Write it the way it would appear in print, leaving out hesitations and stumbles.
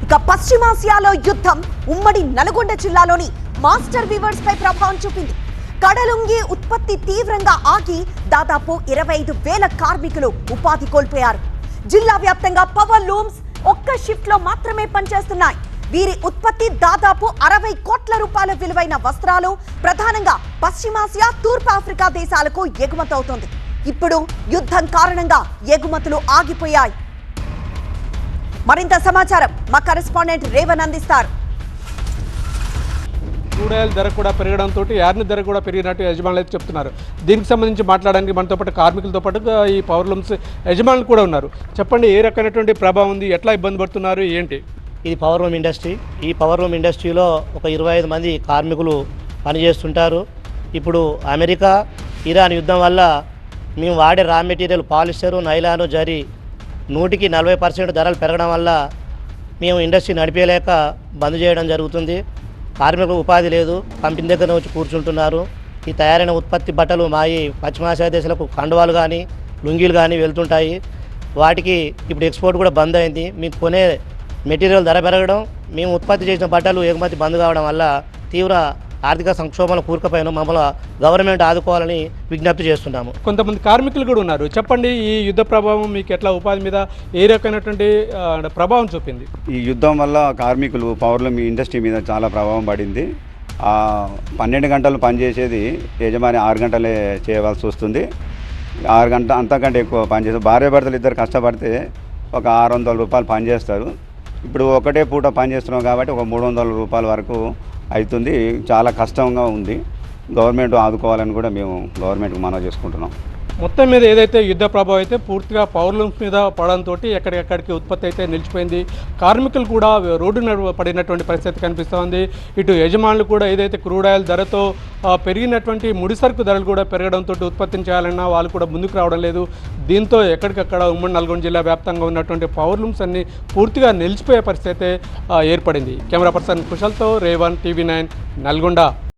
ఇక పశ్చిమాసియాలో యుద్ధం ఉమ్మడి నల్గొండ జిల్లాలోని మాస్టర్ వీవర్స్ పై ప్రభావం చూపింది. కడలుంగి ఉత్పత్తి తీవ్రంగా ఆగి దాదాపు 25,000 కార్మికులు ఉపాధి కోల్పోయారు. జిల్లా వ్యాప్తంగా పవర్ లూమ్స్ ఒక్క షిఫ్ట్ లో మాత్రమే పనిచేస్తున్నాయి. వీరి ఉత్పత్తి దాదాపు 60 కోట్ల రూపాయల విలువైన వస్త్రాలు ప్రధానంగా పశ్చిమాసియా, తూర్పు ఆఫ్రికా దేశాలకు ఎగుమతవుతోంది. ఇప్పుడు యుద్ధం కారణంగా ఎగుమతులు ఆగిపోయాయి. మరింత సమాచారం మా కరెస్పాండెంట్ రేవన్ అందిస్తారు. క్రూడ్ ఆయిల్ ధర కూడా పెరగడంతో యార్ని ధర కూడా పెరిగినట్టు యజమానులు అయితే చెప్తున్నారు. దీనికి సంబంధించి మాట్లాడడానికి మనతో పాటు కార్మికులతో పాటు ఈ పవర్ లూమ్స్ యజమానులు కూడా ఉన్నారు. చెప్పండి, ఏ రకమైనటువంటి ప్రభావం ఉంది, ఎట్లా ఇబ్బంది పడుతున్నారు, ఏంటి? ఇది పవర్ లూమ్ ఇండస్ట్రీ. ఈ పవర్ లూమ్ ఇండస్ట్రీలో ఒక 25 మంది కార్మికులు పనిచేస్తుంటారు. ఇప్పుడు అమెరికా, ఇరాన్ యుద్ధం వల్ల మేము వాడే raw material polyester, nylon, zari 140% ధరలు పెరగడం వల్ల మేము ఇండస్ట్రీ నడిపేయలేక బంద్ చేయడం జరుగుతుంది. కార్మికులకు ఉపాధి లేదు, కంపెనీ దగ్గర వచ్చి కూర్చుంటున్నారు. ఈ తయారైన ఉత్పత్తి బట్టలు మాయి పశ్చిమాసియా దేశాలకు కండువాలు కానీ లుంగీలు కానీ వెళ్తుంటాయి. వాటికి ఇప్పుడు ఎక్స్పోర్ట్ కూడా బంద్ అయింది. మేము కొనే మెటీరియల్ ధర పెరగడం, మేము ఉత్పత్తి చేసిన బట్టలు ఎగుమతి బంద్ కావడం వల్ల తీవ్ర ఆర్థిక సంక్షోభంలో కూరుకుపోయిన మమ్మల్ని గవర్నమెంట్ ఆదుకోవాలని విజ్ఞప్తి చేస్తున్నాము. కొంతమంది కార్మికులు కూడా ఉన్నారు. చెప్పండి, ఈ యుద్ధ ప్రభావం మీకు ఎట్లా ఉపాధి మీద ఏ రకమైనటువంటి ప్రభావం చూపింది? ఈ యుద్ధం వల్ల కార్మికులు పవర్లో మీ ఇండస్ట్రీ మీద చాలా ప్రభావం పడింది. 12 గంటలు పనిచేసేది యజమాని 6 గంటలే చేయవలసి వస్తుంది. 6 గంటల అంతకంటే ఎక్కువ పనిచేస్తారు. భార్యాభర్తలు ఇద్దరు కష్టపడితే ఒక 600 రూపాయలు పనిచేస్తారు. ఇప్పుడు ఒకటే పూట పనిచేస్తున్నాం కాబట్టి ఒక 300 రూపాయల వరకు అవుతుంది. చాలా కష్టంగా ఉంది. గవర్నమెంట్ ఆదుకోవాలని కూడా మేము గవర్నమెంట్కి మనవి చేసుకుంటున్నాం. మొత్తం మీద ఏదైతే యుద్ధ ప్రభావం అయితే పూర్తిగా పవర్ లూమ్స్ మీద పడడంతో ఎక్కడికెక్కడికి ఉత్పత్తి అయితే నిలిచిపోయింది. కార్మికులు కూడా రోడ్డున పడినటువంటి పరిస్థితి కనిపిస్తోంది. ఇటు యజమానులు కూడా ఏదైతే క్రూడ్ ఆయిల్ ధరతో పెరిగినటువంటి ముడిసరుకు ధరలు కూడా పెరగడంతో ఉత్పత్తిని చేయాలన్నా వాళ్ళు కూడా ముందుకు రావడం లేదు. దీంతో ఎక్కడికక్కడ ఉమ్మడి నల్గొండ జిల్లా వ్యాప్తంగా ఉన్నటువంటి పవర్ లూమ్స్ అన్ని పూర్తిగా నిలిచిపోయే పరిస్థితి ఏర్పడింది. Camera person కుశల్తో Revan, TV9 Nalgonda.